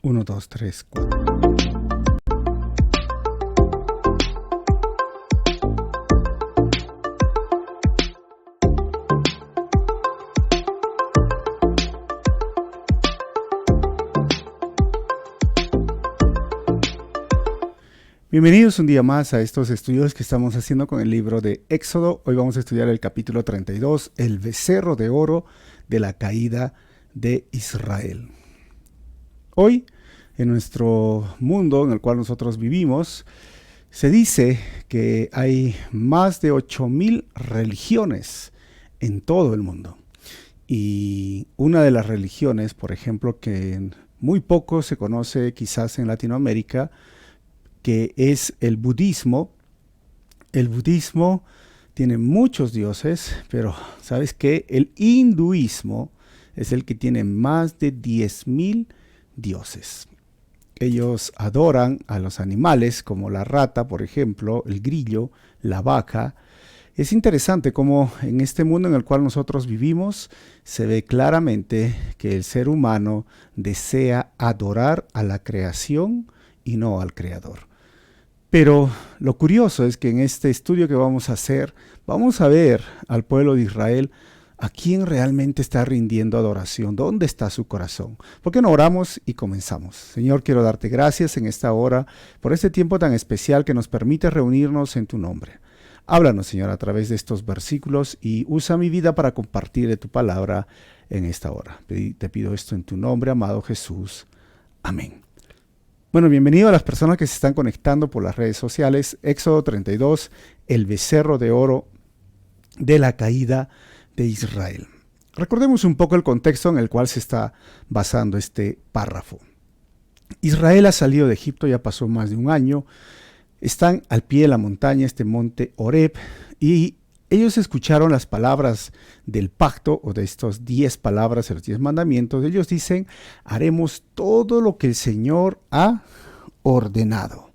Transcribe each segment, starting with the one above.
Uno, 2, 3, 4. Bienvenidos un día más a estos estudios que estamos haciendo con el libro de Éxodo. Hoy vamos a estudiar el capítulo 32, el becerro de oro de la caída de Israel. Hoy, en nuestro mundo en el cual nosotros vivimos, se dice que hay más de 8,000 religiones en todo el mundo. Y una de las religiones, por ejemplo, que muy poco se conoce quizás en Latinoamérica, que es el budismo. El budismo tiene muchos dioses, pero ¿sabes qué? El hinduismo es el que tiene más de 10,000 dioses. Ellos adoran a los animales como la rata, por ejemplo, el grillo, la vaca. Es interesante cómo en este mundo en el cual nosotros vivimos se ve claramente que el ser humano desea adorar a la creación y no al creador. Pero lo curioso es que en este estudio que vamos a hacer, vamos a ver al pueblo de Israel a quién realmente está rindiendo adoración, dónde está su corazón. ¿Por qué no oramos y comenzamos? Señor, quiero darte gracias en esta hora por este tiempo tan especial que nos permite reunirnos en tu nombre. Háblanos, Señor, a través de estos versículos y usa mi vida para compartir de tu palabra en esta hora. Te pido esto en tu nombre, amado Jesús. Amén. Bueno, bienvenido a las personas que se están conectando por las redes sociales. Éxodo 32, el becerro de oro de la caída de Israel. Recordemos un poco el contexto en el cual se está basando este párrafo. Israel ha salido de Egipto, ya pasó más de un año. Están al pie de la montaña, este monte Horeb, y ellos escucharon las palabras del pacto o de estos 10 palabras, los 10 mandamientos. Ellos dicen, haremos todo lo que el Señor ha ordenado.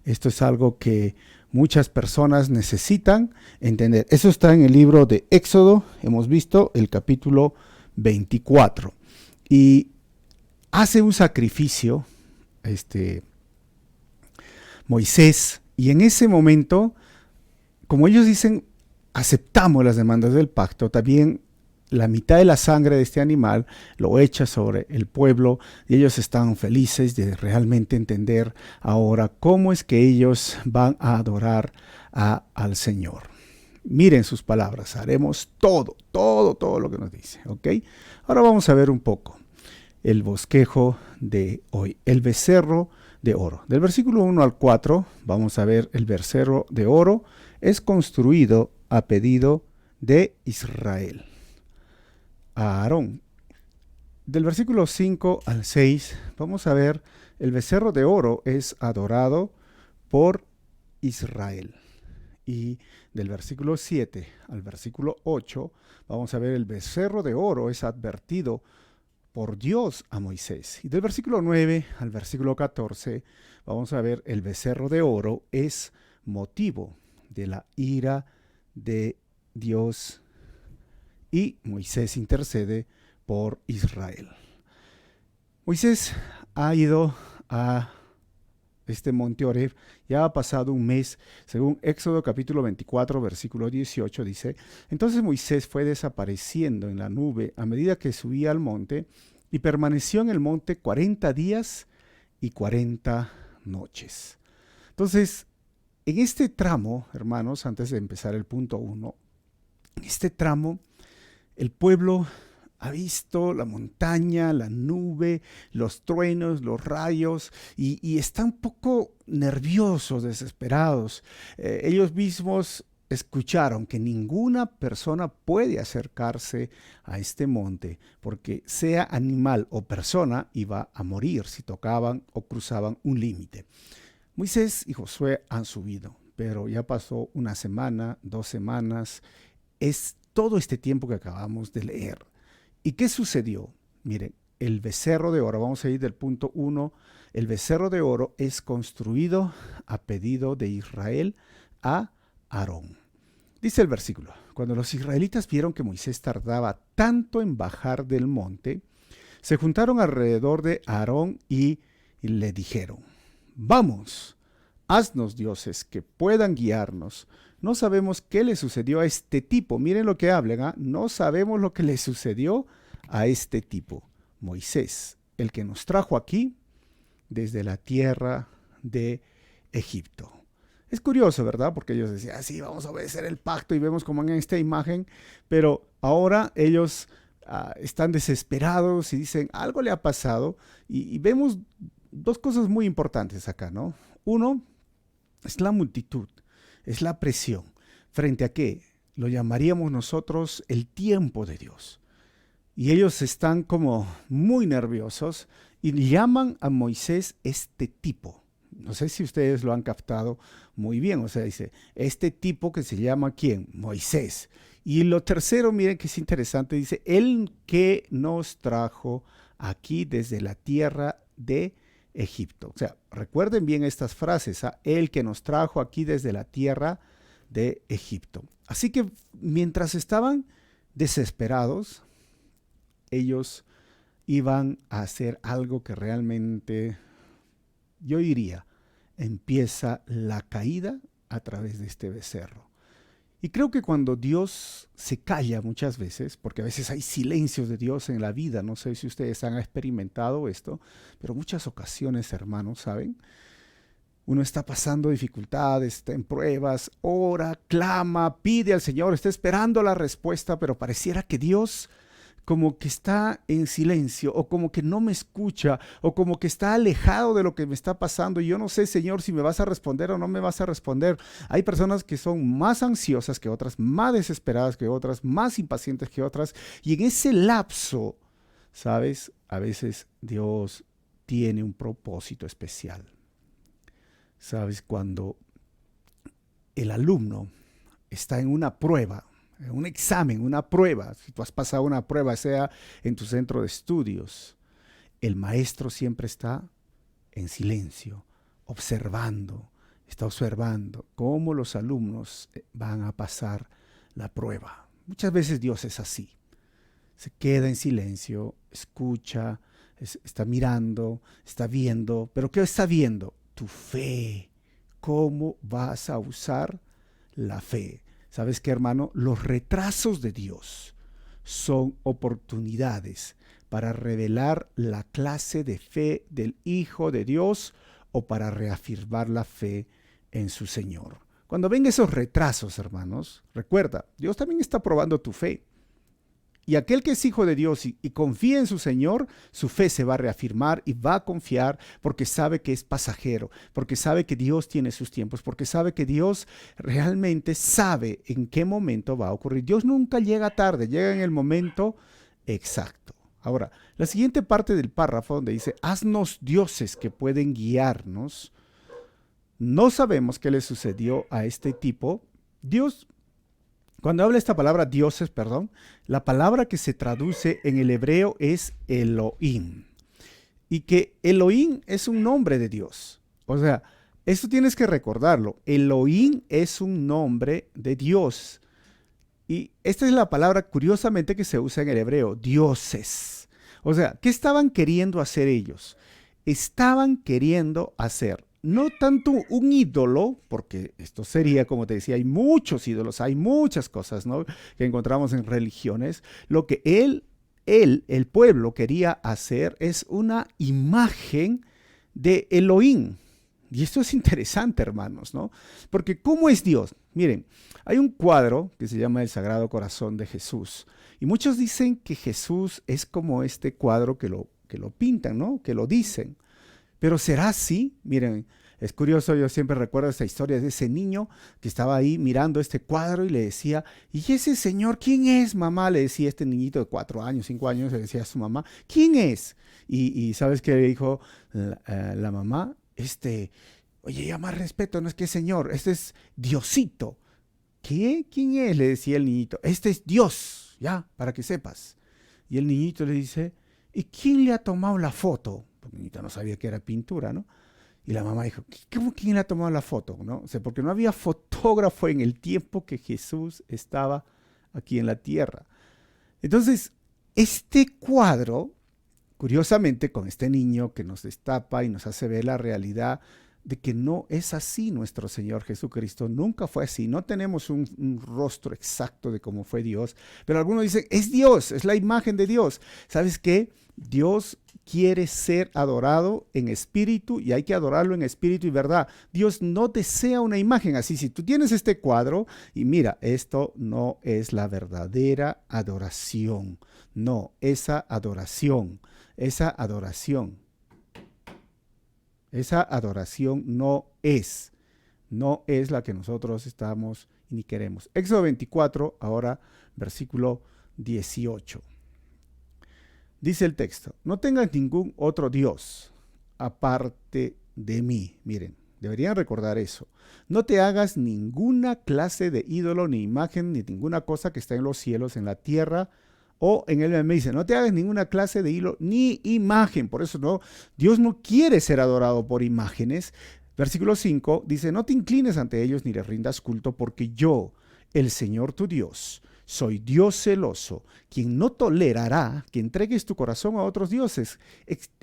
Esto es algo que muchas personas necesitan entender. Eso está en el libro de Éxodo, hemos visto el capítulo 24. Y hace un sacrificio Moisés, y en ese momento, como ellos dicen, aceptamos las demandas del pacto, también la mitad de la sangre de este animal lo echa sobre el pueblo y ellos están felices de realmente entender ahora cómo es que ellos van a adorar al Señor. Miren sus palabras, haremos todo lo que nos dice, ¿ok? Ahora vamos a ver un poco el bosquejo de hoy, el becerro de oro. Del versículo 1 al 4 vamos a ver el becerro de oro es construido a pedido de Israel, a Aarón. Del versículo 5 al 6 vamos a ver el becerro de oro es adorado por Israel. Y del versículo 7 al versículo 8 vamos a ver el becerro de oro es advertido por Dios a Moisés. Y del versículo 9 al versículo 14 vamos a ver el becerro de oro es motivo de la ira de Dios y Moisés intercede por Israel. Moisés ha ido a este monte Horeb, ya ha pasado un mes, según Éxodo capítulo 24, versículo 18 dice, entonces Moisés fue desapareciendo en la nube a medida que subía al monte y permaneció en el monte 40 días y 40 noches. Entonces, en este tramo, hermanos, antes de empezar el punto 1, en este tramo, el pueblo ha visto la montaña, la nube, los truenos, los rayos, y está un poco nerviosos, desesperados. Ellos mismos escucharon que ninguna persona puede acercarse a este monte, porque sea animal o persona, iba a morir si tocaban o cruzaban un límite. Moisés y Josué han subido, pero ya pasó una semana, 2 semanas, es todo este tiempo que acabamos de leer. ¿Y qué sucedió? Miren, el becerro de oro, vamos a ir del punto 1, el becerro de oro es construido a pedido de Israel a Aarón. Dice el versículo, cuando los israelitas vieron que Moisés tardaba tanto en bajar del monte, se juntaron alrededor de Aarón y y le dijeron, vamos, haznos dioses que puedan guiarnos. No sabemos qué le sucedió a este tipo. Miren lo que hablan, ¿ah? No sabemos lo que le sucedió a este tipo. Moisés, el que nos trajo aquí desde la tierra de Egipto. Es curioso, ¿verdad? Porque ellos decían, sí, vamos a obedecer el pacto y vemos como en esta imagen, pero ahora ellos están desesperados y dicen, algo le ha pasado y vemos dos cosas muy importantes acá, ¿no? Uno, es la multitud, es la presión. ¿Frente a qué? Lo llamaríamos nosotros el tiempo de Dios. Y ellos están como muy nerviosos y llaman a Moisés este tipo. No sé si ustedes lo han captado muy bien. O sea, dice, este tipo que se llama ¿quién? Moisés. Y lo tercero, miren que es interesante, dice, el que nos trajo aquí desde la tierra de Egipto. O sea, recuerden bien estas frases, ¿ah? El que nos trajo aquí desde la tierra de Egipto. Así que mientras estaban desesperados, ellos iban a hacer algo que realmente, yo diría, empieza la caída a través de este becerro. Y creo que cuando Dios se calla muchas veces, porque a veces hay silencios de Dios en la vida, no sé si ustedes han experimentado esto, pero muchas ocasiones, hermanos, ¿saben? Uno está pasando dificultades, está en pruebas, ora, clama, pide al Señor, está esperando la respuesta, pero pareciera que Dios como que está en silencio o como que no me escucha o como que está alejado de lo que me está pasando y yo no sé, Señor, si me vas a responder o no me vas a responder. Hay personas que son más ansiosas que otras, más desesperadas que otras, más impacientes que otras y en ese lapso, ¿sabes? A veces Dios tiene un propósito especial. ¿Sabes? Cuando el alumno está en una prueba, un examen, una prueba, si tú has pasado una prueba, sea en tu centro de estudios, el maestro siempre está en silencio, está observando cómo los alumnos van a pasar la prueba. Muchas veces Dios es así, se queda en silencio, escucha, está mirando, está viendo, pero ¿qué está viendo? Tu fe, cómo vas a usar la fe. ¿Sabes qué, hermano? Los retrasos de Dios son oportunidades para revelar la clase de fe del Hijo de Dios o para reafirmar la fe en su Señor. Cuando ven esos retrasos, hermanos, recuerda, Dios también está probando tu fe. Y aquel que es hijo de Dios y confía en su Señor, su fe se va a reafirmar y va a confiar porque sabe que es pasajero, porque sabe que Dios tiene sus tiempos, porque sabe que Dios realmente sabe en qué momento va a ocurrir. Dios nunca llega tarde, llega en el momento exacto. Ahora, la siguiente parte del párrafo donde dice, haznos dioses que pueden guiarnos. No sabemos qué le sucedió a este tipo. Dios, cuando habla esta palabra dioses, perdón, la palabra que se traduce en el hebreo es Elohim. Y que Elohim es un nombre de Dios. O sea, esto tienes que recordarlo. Elohim es un nombre de Dios. Y esta es la palabra, curiosamente, que se usa en el hebreo, dioses. O sea, ¿qué estaban queriendo hacer ellos? Estaban queriendo hacer no tanto un ídolo, porque esto sería, como te decía, hay muchos ídolos, hay muchas cosas, ¿no?, que encontramos en religiones. Lo que el pueblo quería hacer es una imagen de Elohim. Y esto es interesante, hermanos, ¿no? Porque ¿cómo es Dios? Miren, hay un cuadro que se llama El Sagrado Corazón de Jesús. Y muchos dicen que Jesús es como este cuadro que lo pintan, ¿no?, que lo dicen. Pero ¿será así? Miren, es curioso, yo siempre recuerdo esta historia de ese niño que estaba ahí mirando este cuadro y le decía, ¿y ese señor quién es, mamá? Le decía este niñito de 4 años, 5 años, le decía a su mamá, ¿quién es? Y ¿sabes qué le dijo la mamá? Oye, ya más respeto, no es que señor, este es Diosito. ¿Qué? ¿Quién es? Le decía el niñito. Este es Dios, ya, para que sepas. Y el niñito le dice, ¿y quién le ha tomado la foto? Porque el niñito no sabía que era pintura, ¿no? Y la mamá dijo, ¿cómo quién le ha tomado la foto? ¿No? O sea, porque no había fotógrafo en el tiempo que Jesús estaba aquí en la tierra. Entonces, este cuadro Curiosamente, con este niño que nos destapa y nos hace ver la realidad de que no es así nuestro Señor Jesucristo, nunca fue así, no tenemos un rostro exacto de cómo fue Dios, pero algunos dicen, es Dios, es la imagen de Dios. ¿Sabes qué? Dios quiere ser adorado en espíritu y hay que adorarlo en espíritu y verdad. Dios no desea una imagen así. Si tú tienes este cuadro y mira, esto no es la verdadera adoración. No, esa adoración no es la que nosotros estamos y ni queremos. Éxodo 24, ahora versículo 18. Dice el texto, no tengas ningún otro Dios aparte de mí. Miren, deberían recordar eso. No te hagas ninguna clase de ídolo, ni imagen, ni ninguna cosa que está en los cielos, en la tierra, o en él me dice, no te hagas ninguna clase de ídolo, ni imagen. Por eso no, Dios no quiere ser adorado por imágenes. Versículo 5 dice, no te inclines ante ellos ni les rindas culto, porque yo, el Señor tu Dios, soy Dios celoso, quien no tolerará que entregues tu corazón a otros dioses.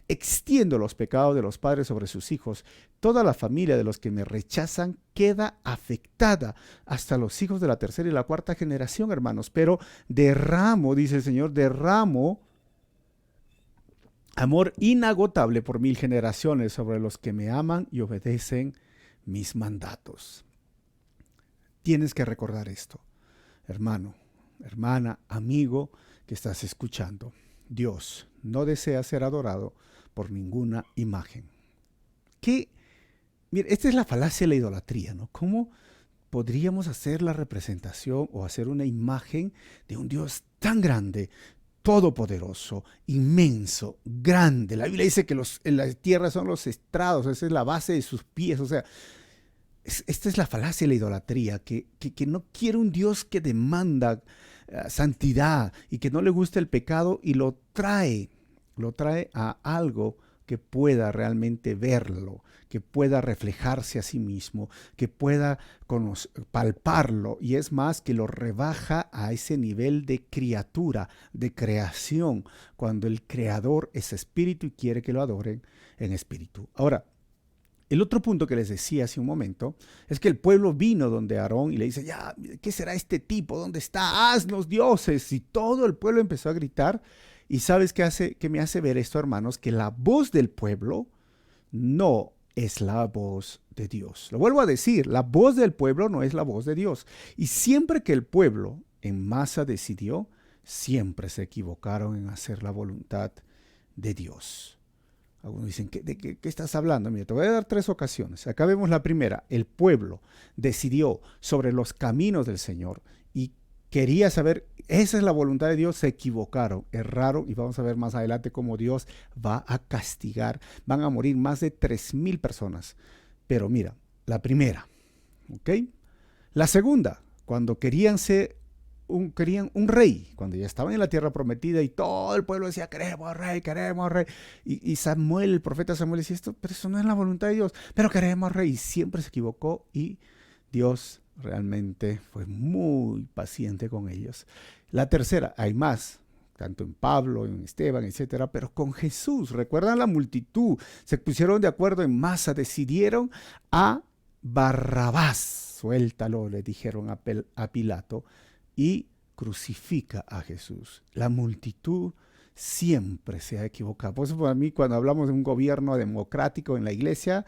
Extiendo los pecados de los padres sobre sus hijos. Toda la familia de los que me rechazan queda afectada, hasta los hijos de la tercera y la cuarta generación, hermanos. Pero derramo, dice el Señor, derramo amor inagotable por 1000 generaciones sobre los que me aman y obedecen mis mandatos. Tienes que recordar esto, hermano, hermana, amigo que estás escuchando. Dios no desea ser adorado por ninguna imagen. Mire, esta es la falacia de la idolatría, ¿no? ¿Cómo podríamos hacer la representación o hacer una imagen de un Dios tan grande, todopoderoso, inmenso, grande? La Biblia dice que en la tierra son los estrados, esa es la base de sus pies, o sea, esta es la falacia de la idolatría, que no quiere un Dios que demanda santidad y que no le gusta el pecado y lo trae a algo que pueda realmente verlo, que pueda reflejarse a sí mismo, que pueda palparlo, y es más, que lo rebaja a ese nivel de criatura, de creación, cuando el creador es espíritu y quiere que lo adoren en espíritu. Ahora, el otro punto que les decía hace un momento es que el pueblo vino donde Aarón y le dice, ya, ¿qué será este tipo? ¿Dónde está? ¡Haznos dioses! Y todo el pueblo empezó a gritar. ¿Y sabes qué me hace ver esto, hermanos? Que la voz del pueblo no es la voz de Dios. Lo vuelvo a decir, la voz del pueblo no es la voz de Dios. Y siempre que el pueblo en masa decidió, siempre se equivocaron en hacer la voluntad de Dios. Algunos dicen, ¿de qué estás hablando? Mira, te voy a dar 3 ocasiones. Acá vemos la primera. El pueblo decidió sobre los caminos del Señor y quería saber, esa es la voluntad de Dios. Se equivocaron, erraron, y vamos a ver más adelante cómo Dios va a castigar. Van a morir más de 3000 personas. Pero mira, la primera, ¿ok? La segunda, cuando querían un rey, cuando ya estaban en la tierra prometida y todo el pueblo decía, queremos rey, queremos rey. Y Samuel, el profeta Samuel decía, pero eso no es la voluntad de Dios, pero queremos rey. Y siempre se equivocó y Dios realmente fue muy paciente con ellos. La tercera, hay más, tanto en Pablo, en Esteban, etcétera, pero con Jesús. ¿Recuerdan la multitud? Se pusieron de acuerdo en masa, decidieron a Barrabás, suéltalo, le dijeron a Pilato, y crucifica a Jesús. La multitud siempre se ha equivocado. Por eso para mí, cuando hablamos de un gobierno democrático en la iglesia,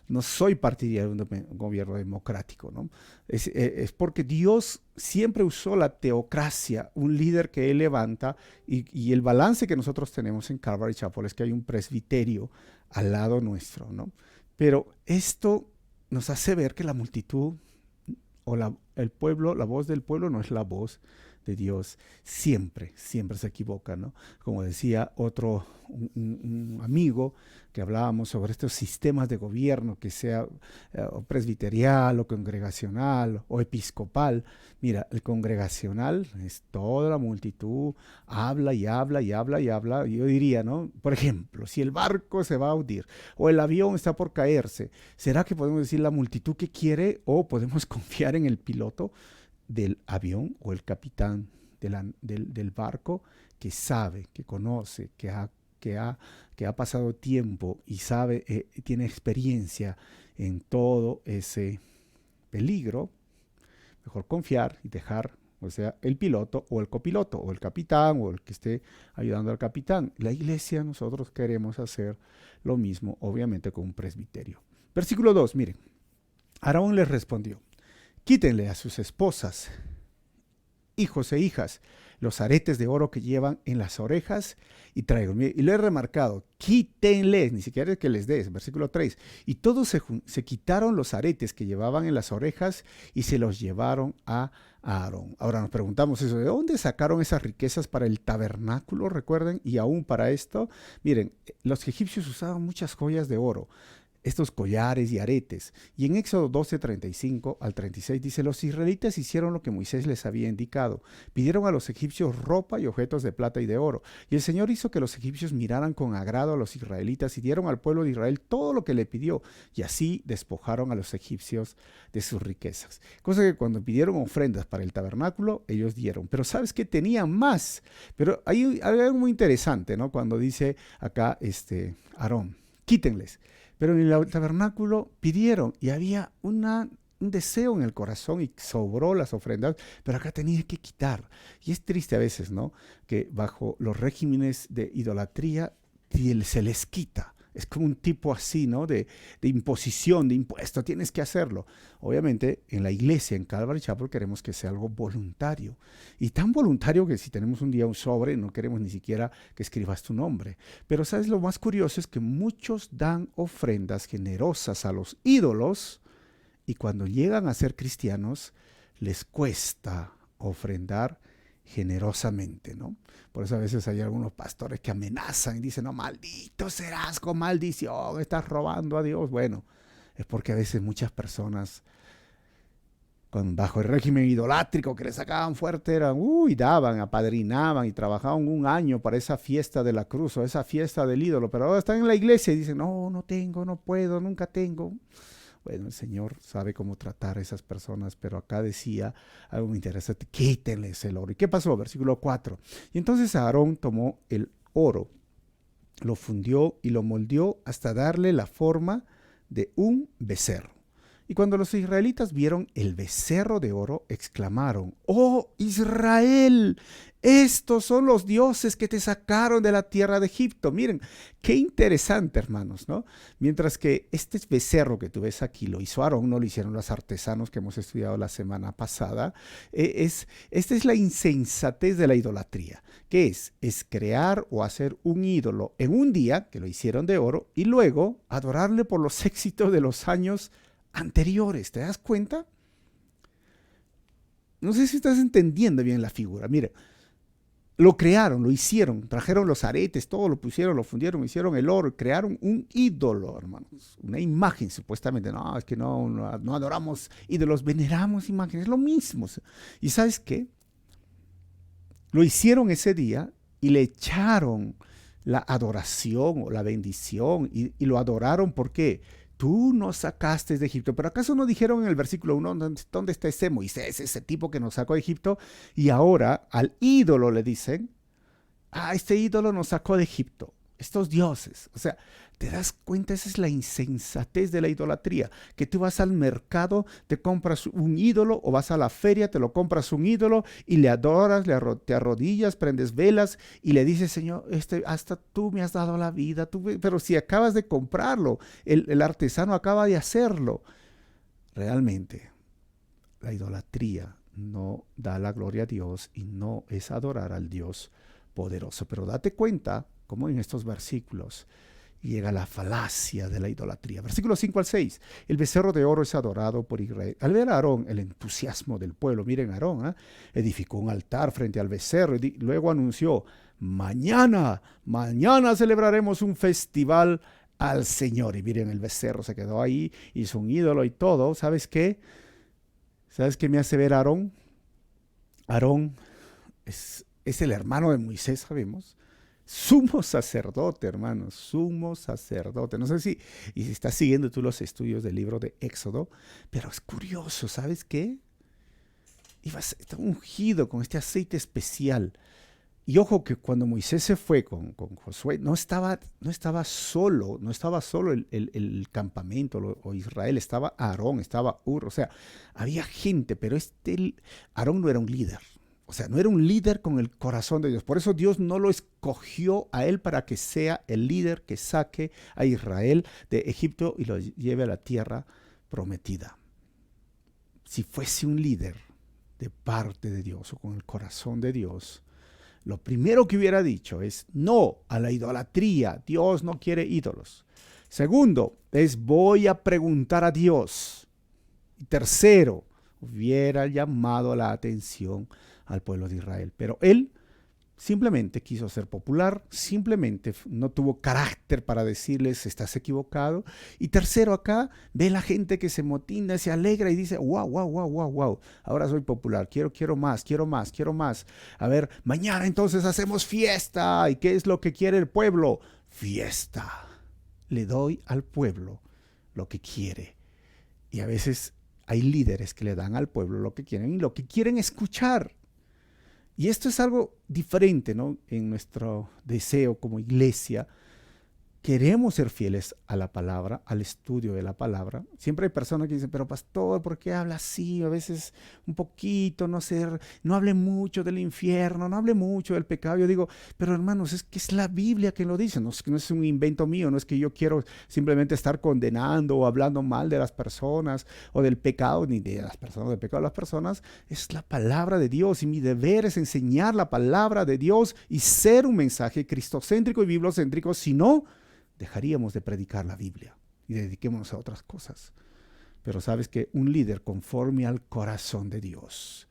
no soy partidario de un gobierno democrático, ¿no? Es porque Dios siempre usó la teocracia, un líder que Él levanta, y el balance que nosotros tenemos en Calvary Chapel es que hay un presbiterio al lado nuestro, ¿no? Pero esto nos hace ver que la multitud o el pueblo, la voz del pueblo no es la voz de Dios. Siempre se equivoca, ¿no? Como decía un amigo que hablábamos sobre estos sistemas de gobierno, que sea presbiterial o congregacional o episcopal. Mira, el congregacional es toda la multitud, habla y habla y habla y habla. Yo diría, ¿no? Por ejemplo, si el barco se va a hundir o el avión está por caerse, ¿será que podemos decir la multitud que quiere, o podemos confiar en el piloto del avión o el capitán del barco, que sabe, que conoce, que que ha pasado tiempo y sabe, tiene experiencia en todo ese peligro, mejor confiar y dejar, o sea, el piloto o el copiloto o el capitán o el que esté ayudando al capitán. La iglesia, nosotros queremos hacer lo mismo, obviamente con un presbiterio. Versículo 2, miren. Aarón les respondió: quítenle a sus esposas, hijos e hijas, los aretes de oro que llevan en las orejas y traigan. Y lo he remarcado, quítenles, ni siquiera es que les des, versículo 3. Y todos se quitaron los aretes que llevaban en las orejas y se los llevaron a Aarón. Ahora nos preguntamos eso, ¿de dónde sacaron esas riquezas para el tabernáculo? Recuerden, y aún para esto, miren, los egipcios usaban muchas joyas de oro, estos collares y aretes. Y en Éxodo 12, 35 al 36 dice: los israelitas hicieron lo que Moisés les había indicado. Pidieron a los egipcios ropa y objetos de plata y de oro. Y el Señor hizo que los egipcios miraran con agrado a los israelitas y dieron al pueblo de Israel todo lo que le pidió. Y así despojaron a los egipcios de sus riquezas. Cosa que cuando pidieron ofrendas para el tabernáculo, ellos dieron. Pero ¿sabes qué? Tenían más. Pero hay algo muy interesante, ¿no? Cuando dice acá Aarón: quítenles. Pero en el tabernáculo pidieron y había un deseo en el corazón y sobró las ofrendas, pero acá tenía que quitar. Y es triste a veces, ¿no? Que bajo los regímenes de idolatría se les quita. Es como un tipo así, ¿no? De imposición, de impuesto, tienes que hacerlo. Obviamente, en la iglesia, en Calvary Chapel, queremos que sea algo voluntario. Y tan voluntario que si tenemos un día un sobre, no queremos ni siquiera que escribas tu nombre. Pero, ¿sabes? Lo más curioso es que muchos dan ofrendas generosas a los ídolos y cuando llegan a ser cristianos, les cuesta ofrendar generosamente, ¿no? Por eso a veces hay algunos pastores que amenazan y dicen: no, maldito serás con maldición, estás robando a Dios. Bueno, es porque a veces muchas personas bajo el régimen idolátrico que le sacaban fuerte eran, daban, apadrinaban y trabajaban un año para esa fiesta de la cruz o esa fiesta del ídolo, pero ahora están en la iglesia y dicen: no, no tengo, no puedo, nunca tengo. Bueno, el Señor sabe cómo tratar a esas personas, pero acá decía algo muy interesante: quítenles el oro. ¿Y qué pasó? Versículo 4. Y entonces Aarón tomó el oro, lo fundió y lo moldeó hasta darle la forma de un becerro. Y cuando los israelitas vieron el becerro de oro, exclamaron: ¡oh, Israel! Estos son los dioses que te sacaron de la tierra de Egipto. Miren, qué interesante, hermanos, ¿no? Mientras que este becerro que tú ves aquí lo hizo Aarón, no lo hicieron los artesanos que hemos estudiado la semana pasada. Esta es la insensatez de la idolatría. ¿Qué es? Es crear o hacer un ídolo en un día, que lo hicieron de oro, y luego adorarle por los éxitos de los años anteriores. ¿Te das cuenta? No sé si estás entendiendo bien la figura. Mire, lo crearon, lo hicieron, trajeron los aretes, todo lo pusieron, lo fundieron, hicieron el oro, crearon un ídolo, hermanos, una imagen supuestamente. No, es que no adoramos ídolos, veneramos imágenes, es lo mismo. ¿Y sabes qué? Lo hicieron ese día y le echaron la adoración o la bendición y lo adoraron. ¿Por qué? Tú nos sacaste de Egipto. Pero ¿acaso no dijeron en el versículo 1 dónde está ese Moisés, ese tipo que nos sacó de Egipto? Y ahora al ídolo le dicen: este ídolo nos sacó de Egipto. Estos dioses. O sea, ¿te das cuenta? Esa es la insensatez de la idolatría. Que tú vas al mercado, te compras un ídolo, o vas a la feria, te lo compras un ídolo y le adoras, te arrodillas, prendes velas y le dices: Señor, hasta tú me has dado la vida. Pero si acabas de comprarlo, el artesano acaba de hacerlo. Realmente, la idolatría no da la gloria a Dios y no es adorar al Dios poderoso. Pero date cuenta cómo en estos versículos llega la falacia de la idolatría. Versículos 5 al 6. El becerro de oro es adorado por Israel. Al ver a Aarón el entusiasmo del pueblo, miren, Aarón edificó un altar frente al becerro y luego anunció: mañana celebraremos un festival al Señor. Y miren, el becerro se quedó ahí, hizo un ídolo y todo. ¿Sabes qué? ¿Sabes qué me hace ver a Aarón? Aarón es el hermano de Moisés, sabemos. Sumo sacerdote, hermanos, sumo sacerdote. No sé si estás siguiendo tú los estudios del libro de Éxodo, pero es curioso, ¿sabes qué? Está ungido con este aceite especial. Y ojo que cuando Moisés se fue con Josué, no estaba solo, no estaba solo el campamento o Israel, estaba Aarón, estaba Ur, o sea, había gente, pero Aarón no era un líder. O sea, no era un líder con el corazón de Dios. Por eso Dios no lo escogió a él para que sea el líder que saque a Israel de Egipto y lo lleve a la tierra prometida. Si fuese un líder de parte de Dios o con el corazón de Dios, lo primero que hubiera dicho es no a la idolatría. Dios no quiere ídolos. Segundo, es voy a preguntar a Dios. Y tercero, hubiera llamado la atención al pueblo de Israel. Pero él simplemente quiso ser popular, simplemente no tuvo carácter para decirles estás equivocado. Y tercero, acá ve la gente que se motina, se alegra y dice, wow, wow, wow, wow, wow, ahora soy popular, quiero más, quiero más, quiero más. A ver, mañana entonces hacemos fiesta. ¿Y qué es lo que quiere el pueblo? Fiesta. Le doy al pueblo lo que quiere. Y a veces hay líderes que le dan al pueblo lo que quieren y lo que quieren escuchar. Y esto es algo diferente, ¿no? En nuestro deseo como iglesia. Queremos ser fieles a la palabra, al estudio de la palabra. Siempre hay personas que dicen, pero pastor, ¿por qué habla así? A veces un poquito, no sé, no hable mucho del infierno, no hable mucho del pecado. Yo digo, pero hermanos, es que es la Biblia que lo dice, no es un invento mío, no es que yo quiero simplemente estar condenando o hablando mal de las personas o del pecado, ni de las personas, del pecado de las personas. Es la palabra de Dios y mi deber es enseñar la palabra de Dios y ser un mensaje cristocéntrico y bibliocéntrico, si no, dejaríamos de predicar la Biblia y dediquémonos a otras cosas. Pero sabes que un líder conforme al corazón de Dios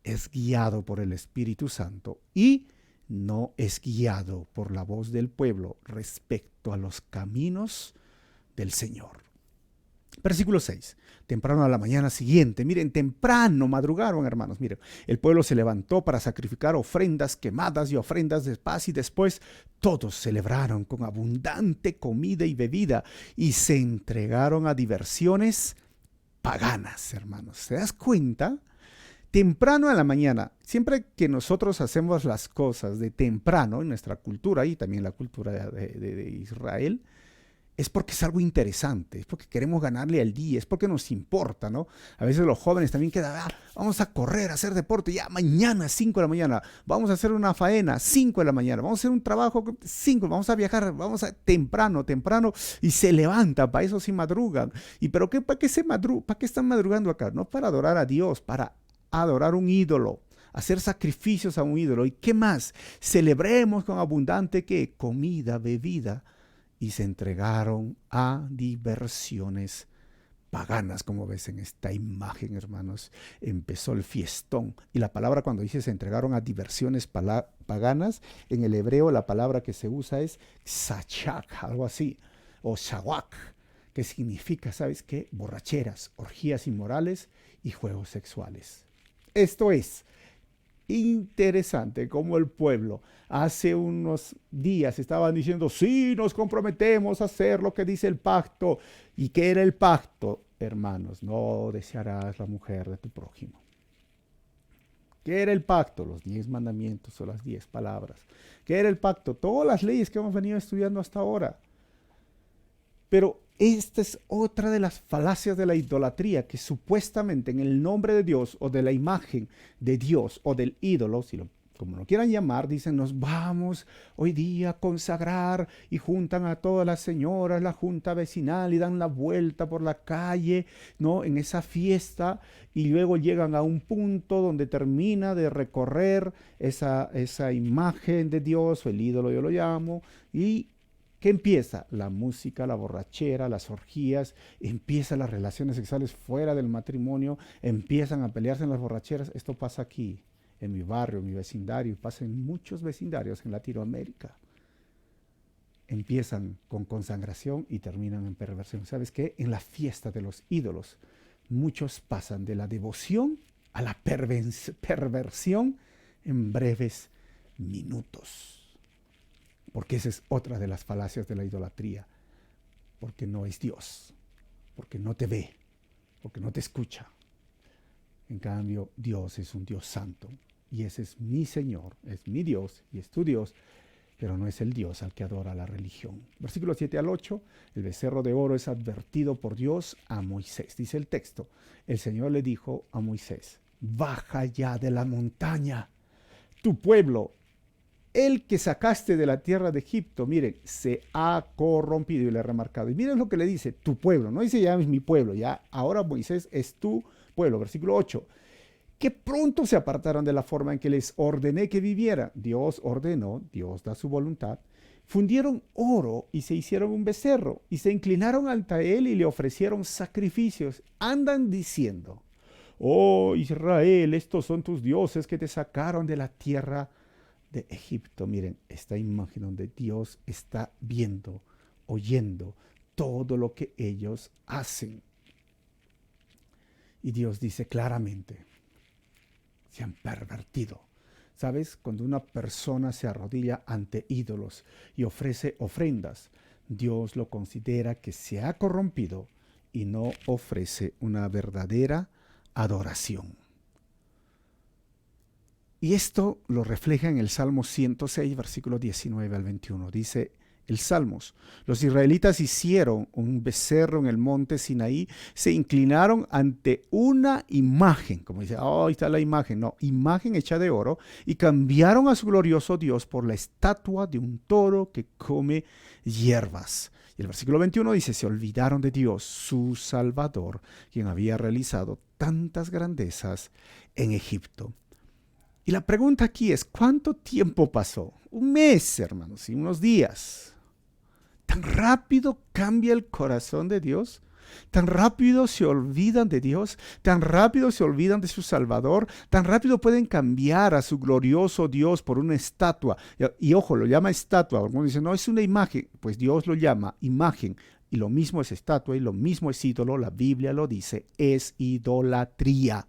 es guiado por el Espíritu Santo y no es guiado por la voz del pueblo respecto a los caminos del Señor. Versículo 6. Temprano a la mañana siguiente, miren, temprano madrugaron, hermanos, miren, el pueblo se levantó para sacrificar ofrendas quemadas y ofrendas de paz y después todos celebraron con abundante comida y bebida y se entregaron a diversiones paganas, hermanos. ¿Se das cuenta? Temprano a la mañana, siempre que nosotros hacemos las cosas de temprano en nuestra cultura y también la cultura de Israel, es porque es algo interesante, es porque queremos ganarle al día, es porque nos importa, ¿no? A veces los jóvenes también quedan, vamos a correr, a hacer deporte, ya mañana, 5 de la mañana, vamos a hacer una faena, 5 de la mañana, vamos a hacer un trabajo, 5, vamos a viajar, vamos a temprano, y se levantan, para eso sí madrugan. ¿Y pero qué, para qué están madrugando acá? No para adorar a Dios, para adorar un ídolo, hacer sacrificios a un ídolo. ¿Y qué más? Celebremos con abundante, ¿qué? Comida, bebida, y se entregaron a diversiones paganas, como ves en esta imagen, hermanos. Empezó el fiestón. Y la palabra cuando dice se entregaron a diversiones paganas, en el hebreo la palabra que se usa es sachak, algo así, o shawak, que significa, ¿sabes qué? Borracheras, orgías inmorales y juegos sexuales. Esto es interesante como el pueblo hace unos días estaban diciendo, sí, nos comprometemos a hacer lo que dice el pacto. ¿Y qué era el pacto, hermanos? No desearás la mujer de tu prójimo. ¿Qué era el pacto? Los 10 mandamientos o las 10 palabras. ¿Qué era el pacto? Todas las leyes que hemos venido estudiando hasta ahora. Pero esta es otra de las falacias de la idolatría, que supuestamente en el nombre de Dios o de la imagen de Dios o del ídolo, como lo quieran llamar, dicen, nos vamos hoy día a consagrar y juntan a todas las señoras, la junta vecinal y dan la vuelta por la calle, ¿no? En esa fiesta y luego llegan a un punto donde termina de recorrer esa imagen de Dios o el ídolo, yo lo llamo, y ¿qué empieza? La música, la borrachera, las orgías, empiezan las relaciones sexuales fuera del matrimonio, empiezan a pelearse en las borracheras. Esto pasa aquí, en mi barrio, en mi vecindario, pasa en muchos vecindarios en Latinoamérica. Empiezan con consagración y terminan en perversión. ¿Sabes qué? En la fiesta de los ídolos, muchos pasan de la devoción a la perversión en breves minutos. Porque esa es otra de las falacias de la idolatría. Porque no es Dios. Porque no te ve. Porque no te escucha. En cambio, Dios es un Dios santo. y ese es mi Señor, es mi Dios y es tu Dios, pero no es el Dios al que adora la religión. Versículos 7 al 8, el becerro de oro es advertido por Dios a Moisés. Dice el texto, el Señor le dijo a Moisés, baja ya de la montaña, tu pueblo, el que sacaste de la tierra de Egipto, miren, se ha corrompido, y le ha remarcado. Y miren lo que le dice, tu pueblo, no dice ya es mi pueblo, ya ahora Moisés es tu pueblo. Versículo 8, que pronto se apartaron de la forma en que les ordené que vivieran. Dios ordenó, Dios da su voluntad. Fundieron oro y se hicieron un becerro y se inclinaron ante él y le ofrecieron sacrificios. Andan diciendo, oh Israel, estos son tus dioses que te sacaron de la tierra de Egipto. Miren, esta imagen donde Dios está viendo, oyendo todo lo que ellos hacen. Y Dios dice claramente, se han pervertido. ¿Sabes? Cuando una persona se arrodilla ante ídolos y ofrece ofrendas, Dios lo considera que se ha corrompido y no ofrece una verdadera adoración. Y esto lo refleja en el Salmo 106, versículo 19 al 21. Dice el Salmos, los israelitas hicieron un becerro en el monte Sinaí, se inclinaron ante una imagen, como dice, oh, ahí está la imagen, no, imagen hecha de oro, y cambiaron a su glorioso Dios por la estatua de un toro que come hierbas. Y el versículo 21 dice, se olvidaron de Dios, su Salvador, quien había realizado tantas grandezas en Egipto. Y la pregunta aquí es, ¿cuánto tiempo pasó? Un mes, hermanos, y unos días. ¿Tan rápido cambia el corazón de Dios? ¿Tan rápido se olvidan de Dios? ¿Tan rápido se olvidan de su Salvador? ¿Tan rápido pueden cambiar a su glorioso Dios por una estatua? Y ojo, lo llama estatua. Algunos dicen, no, es una imagen. Pues Dios lo llama imagen. Y lo mismo es estatua y lo mismo es ídolo. La Biblia lo dice, es idolatría.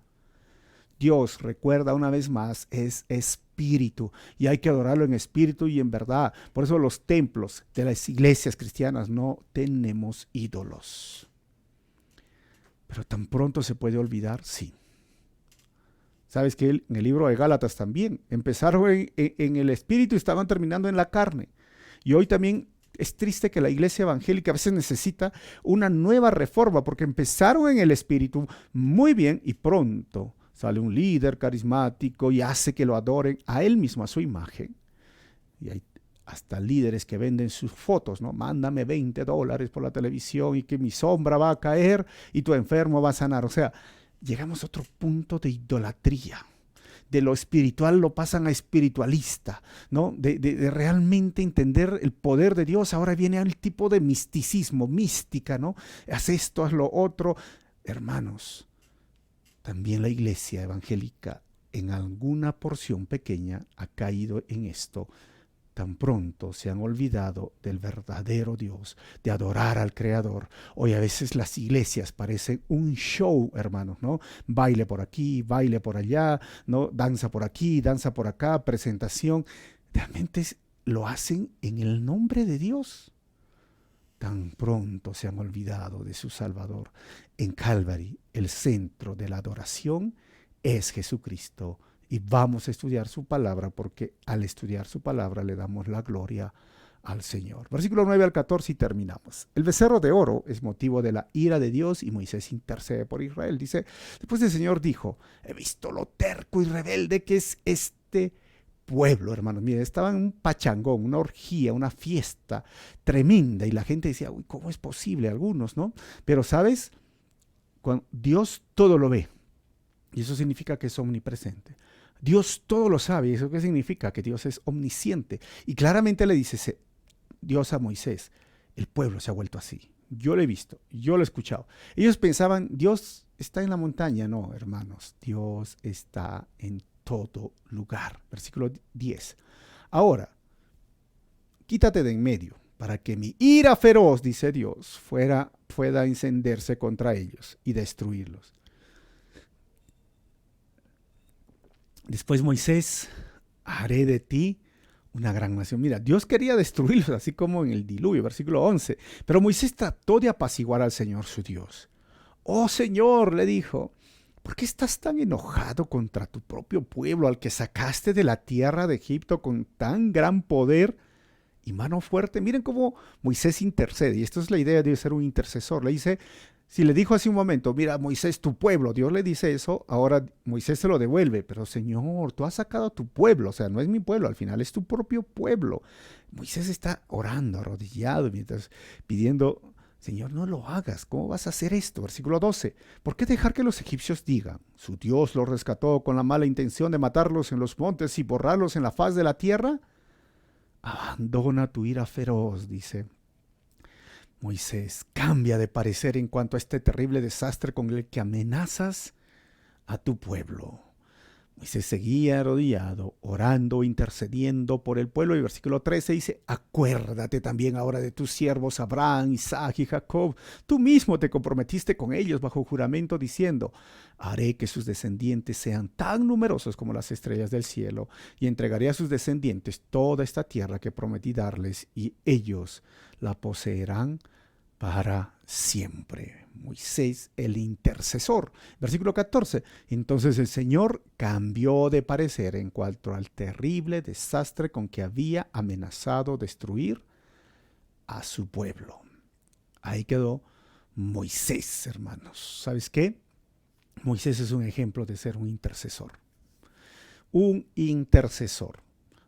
Dios, recuerda una vez más, es espíritu y hay que adorarlo en espíritu y en verdad. Por eso los templos de las iglesias cristianas no tenemos ídolos. Pero tan pronto se puede olvidar, sí. Sabes que en el libro de Gálatas también empezaron en el espíritu y estaban terminando en la carne. Y hoy también es triste que la iglesia evangélica a veces necesita una nueva reforma porque empezaron en el espíritu muy bien y pronto sale un líder carismático y hace que lo adoren a él mismo, a su imagen. Y hay hasta líderes que venden sus fotos, ¿no? Mándame $20 por la televisión y que mi sombra va a caer y tu enfermo va a sanar. O sea, llegamos a otro punto de idolatría. De lo espiritual lo pasan a espiritualista, ¿no? De realmente entender el poder de Dios. Ahora viene el tipo de misticismo, mística, ¿no? Haz esto, haz lo otro. Hermanos, también la iglesia evangélica en alguna porción pequeña ha caído en esto. Tan pronto se han olvidado del verdadero Dios, de adorar al Creador. Hoy a veces las iglesias parecen un show, hermanos, ¿no? Baile por aquí, baile por allá, ¿no? Danza por aquí, danza por acá, presentación. Realmente lo hacen en el nombre de Dios. Tan pronto se han olvidado de su Salvador. En Calvary, el centro de la adoración es Jesucristo. Y vamos a estudiar su palabra porque al estudiar su palabra le damos la gloria al Señor. Versículo 9 al 14 y terminamos. El becerro de oro es motivo de la ira de Dios y Moisés intercede por Israel. Dice, después el Señor dijo, he visto lo terco y rebelde que es este pueblo, hermanos. Miren, estaba en un pachangón, una orgía, una fiesta tremenda y la gente decía, uy, ¿cómo es posible? Algunos, ¿no? Pero, ¿sabes? Cuando Dios todo lo ve y eso significa que es omnipresente. Dios todo lo sabe y eso qué significa que Dios es omnisciente. Y claramente le dice Dios a Moisés, el pueblo se ha vuelto así. Yo lo he visto, yo lo he escuchado. Ellos pensaban, Dios está en la montaña. No, hermanos, Dios está en todo lugar. Versículo 10. Ahora, quítate de en medio, para que mi ira feroz, dice Dios, pueda encenderse contra ellos y destruirlos. Después Moisés, haré de ti una gran nación. Mira, Dios quería destruirlos, así como en el diluvio, versículo 11. Pero Moisés trató de apaciguar al Señor su Dios. Oh Señor, le dijo, ¿Por qué estás tan enojado contra tu propio pueblo al que sacaste de la tierra de Egipto con tan gran poder y mano fuerte? Miren cómo Moisés intercede, y esto es la idea de ser un intercesor. Le dice, si le dijo hace un momento, mira Moisés, tu pueblo, Dios le dice eso, ahora Moisés se lo devuelve, pero Señor, tú has sacado a tu pueblo, o sea, no es mi pueblo, al final es tu propio pueblo. Moisés está orando, arrodillado, mientras pidiendo, Señor, no lo hagas, ¿cómo vas a hacer esto? Versículo 12, ¿por qué dejar que los egipcios digan, su Dios los rescató con la mala intención de matarlos en los montes y borrarlos en la faz de la tierra? Abandona tu ira feroz, dice Moisés. Cambia de parecer en cuanto a este terrible desastre con el que amenazas a tu pueblo. Moisés seguía arrodillado, orando, intercediendo por el pueblo. Y versículo 13 dice, acuérdate también ahora de tus siervos Abraham, Isaac y Jacob. Tú mismo te comprometiste con ellos bajo juramento diciendo, haré que sus descendientes sean tan numerosos como las estrellas del cielo, y entregaré a sus descendientes toda esta tierra que prometí darles, y ellos la poseerán para siempre. Moisés, el intercesor. Versículo 14. Entonces el Señor cambió de parecer en cuanto al terrible desastre con que había amenazado destruir a su pueblo. Ahí quedó Moisés, hermanos. ¿Sabes qué? Moisés es un ejemplo de ser un intercesor. Un intercesor.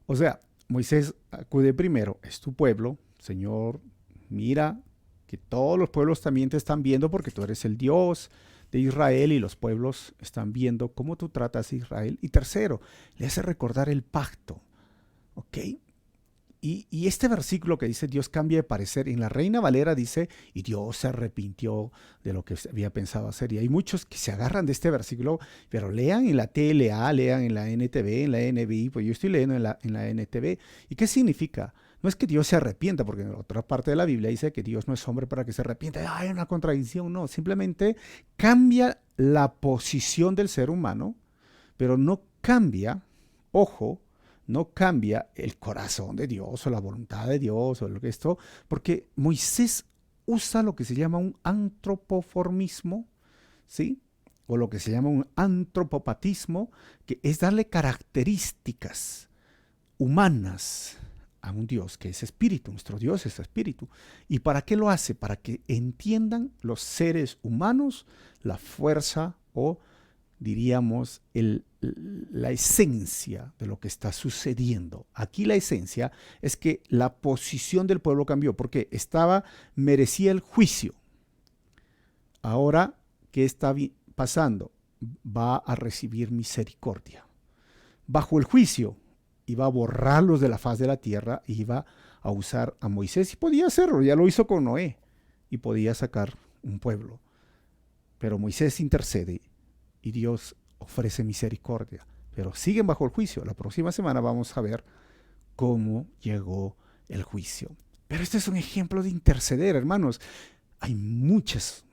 O sea, Moisés acude primero, es tu pueblo, Señor, mira que todos los pueblos también te están viendo porque tú eres el Dios de Israel y los pueblos están viendo cómo tú tratas a Israel. Y tercero, le hace recordar el pacto. ¿Ok? Y este versículo que dice Dios cambia de parecer, en la Reina Valera dice, y Dios se arrepintió de lo que había pensado hacer. Y hay muchos que se agarran de este versículo, pero lean en la TLA, lean en la NTV, en la NBI, pues yo estoy leyendo en la NTV. ¿Y qué significa? No es que Dios se arrepienta, porque en la otra parte de la Biblia dice que Dios no es hombre para que se arrepienta. Hay una contradicción, no, simplemente cambia la posición del ser humano, pero no cambia, ojo, no cambia el corazón de Dios o la voluntad de Dios o lo que esto, porque Moisés usa lo que se llama un antropoformismo, ¿sí? O lo que se llama un antropopatismo, que es darle características humanas a un Dios que es espíritu. Nuestro Dios es espíritu. ¿Y para qué lo hace? Para que entiendan los seres humanos la fuerza o diríamos la esencia de lo que está sucediendo. Aquí la esencia es que la posición del pueblo cambió porque merecía el juicio. Ahora, ¿qué está pasando? Va a recibir misericordia. Bajo el juicio iba a borrarlos de la faz de la tierra y iba a usar a Moisés, y podía hacerlo, ya lo hizo con Noé, y podía sacar un pueblo. Pero Moisés intercede y Dios ofrece misericordia, pero siguen bajo el juicio. La próxima semana vamos a ver cómo llegó el juicio. Pero este es un ejemplo de interceder, hermanos. Hay muchas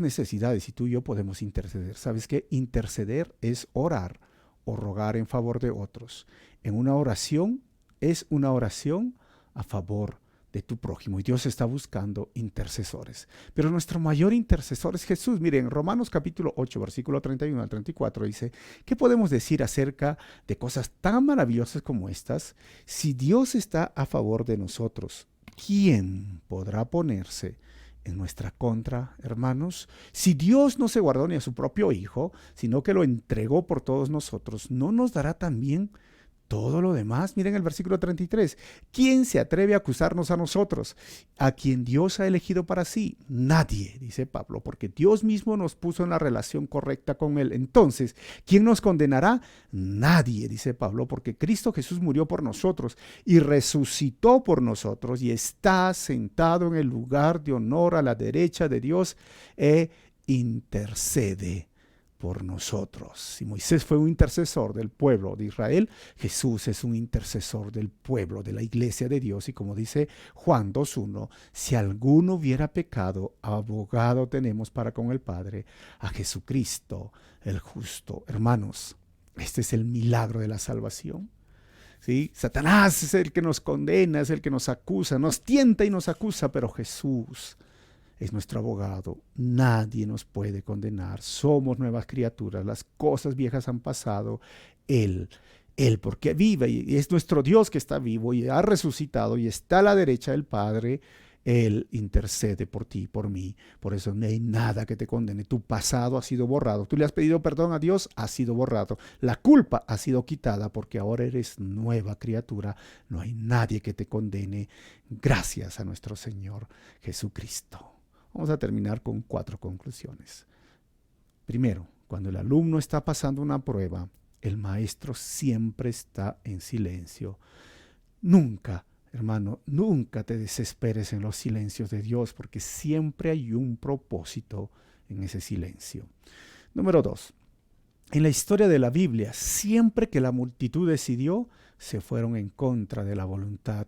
necesidades y tú y yo podemos interceder. ¿Sabes qué? Interceder es orar o rogar en favor de otros. En una oración es una oración a favor de tu prójimo, y Dios está buscando intercesores. Pero nuestro mayor intercesor es Jesús. Miren, Romanos capítulo 8, versículo 31 al 34 dice, ¿qué podemos decir acerca de cosas tan maravillosas como estas? Si Dios está a favor de nosotros, ¿quién podrá ponerse en nuestra contra, hermanos? Si Dios no se guardó ni a su propio Hijo, sino que lo entregó por todos nosotros, ¿no nos dará también todo lo demás? Miren el versículo 33. ¿Quién se atreve a acusarnos a nosotros, a quien Dios ha elegido para sí? Nadie, dice Pablo, porque Dios mismo nos puso en la relación correcta con Él. Entonces, ¿quién nos condenará? Nadie, dice Pablo, porque Cristo Jesús murió por nosotros y resucitó por nosotros y está sentado en el lugar de honor a la derecha de Dios e intercede por nosotros. Si Moisés fue un intercesor del pueblo de Israel, Jesús es un intercesor del pueblo, de la iglesia de Dios. Y como dice Juan 2:1, si alguno hubiera pecado, abogado tenemos para con el Padre, a Jesucristo el justo. Hermanos, este es el milagro de la salvación. ¿Sí? Satanás es el que nos condena, es el que nos acusa, nos tienta y nos acusa, pero Jesús es nuestro abogado. Nadie nos puede condenar. Somos nuevas criaturas. Las cosas viejas han pasado. Él porque vive y es nuestro Dios que está vivo y ha resucitado y está a la derecha del Padre. Él intercede por ti y por mí. Por eso no hay nada que te condene. Tu pasado ha sido borrado. Tú le has pedido perdón a Dios, ha sido borrado. La culpa ha sido quitada porque ahora eres nueva criatura. No hay nadie que te condene. Gracias a nuestro Señor Jesucristo. Vamos a terminar con 4 conclusiones. Primero, cuando el alumno está pasando una prueba, el maestro siempre está en silencio. Nunca, hermano, nunca te desesperes en los silencios de Dios, porque siempre hay un propósito en ese silencio. Número 2. En la historia de la Biblia, siempre que la multitud decidió, se fueron en contra de la voluntad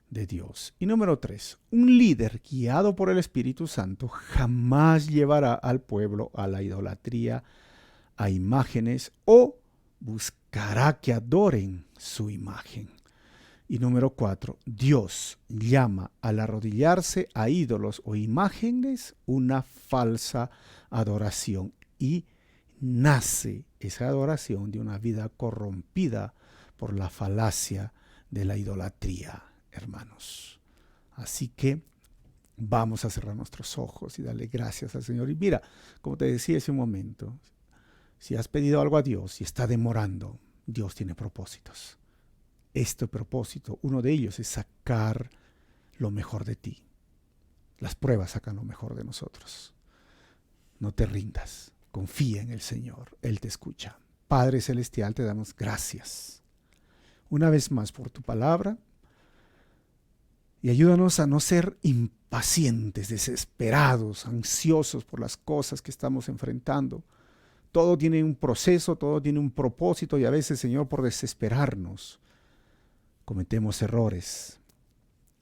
de Dios. Y número 3. Un líder guiado por el Espíritu Santo jamás llevará al pueblo a la idolatría, a imágenes o buscará que adoren su imagen. Y número 4, Dios llama al arrodillarse a ídolos o imágenes una falsa adoración y nace esa adoración de una vida corrompida por la falacia de la idolatría, hermanos. Así que vamos a cerrar nuestros ojos y darle gracias al Señor. Y mira, como te decía hace un momento, si has pedido algo a Dios y está demorando, Dios tiene propósitos. Este propósito, uno de ellos es sacar lo mejor de ti. Las pruebas sacan lo mejor de nosotros. No te rindas, confía en el Señor, Él te escucha. Padre Celestial, te damos gracias una vez más por tu palabra y ayúdanos a no ser impacientes, desesperados, ansiosos por las cosas que estamos enfrentando. Todo tiene un proceso, todo tiene un propósito y a veces, Señor, por desesperarnos, cometemos errores.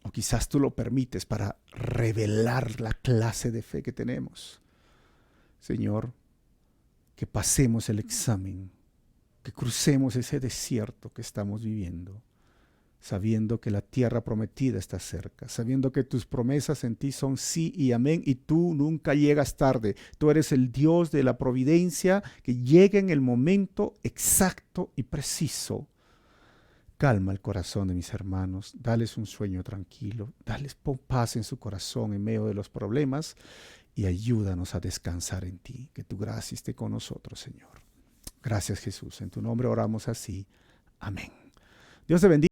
O quizás tú lo permites para revelar la clase de fe que tenemos. Señor, que pasemos el examen, que crucemos ese desierto que estamos viviendo, sabiendo que la tierra prometida está cerca, sabiendo que tus promesas en ti son sí y amén, y tú nunca llegas tarde. Tú eres el Dios de la providencia que llega en el momento exacto y preciso. Calma el corazón de mis hermanos, dales un sueño tranquilo, dales paz en su corazón en medio de los problemas y ayúdanos a descansar en ti. Que tu gracia esté con nosotros, Señor. Gracias, Jesús. En tu nombre oramos así. Amén. Dios te bendiga.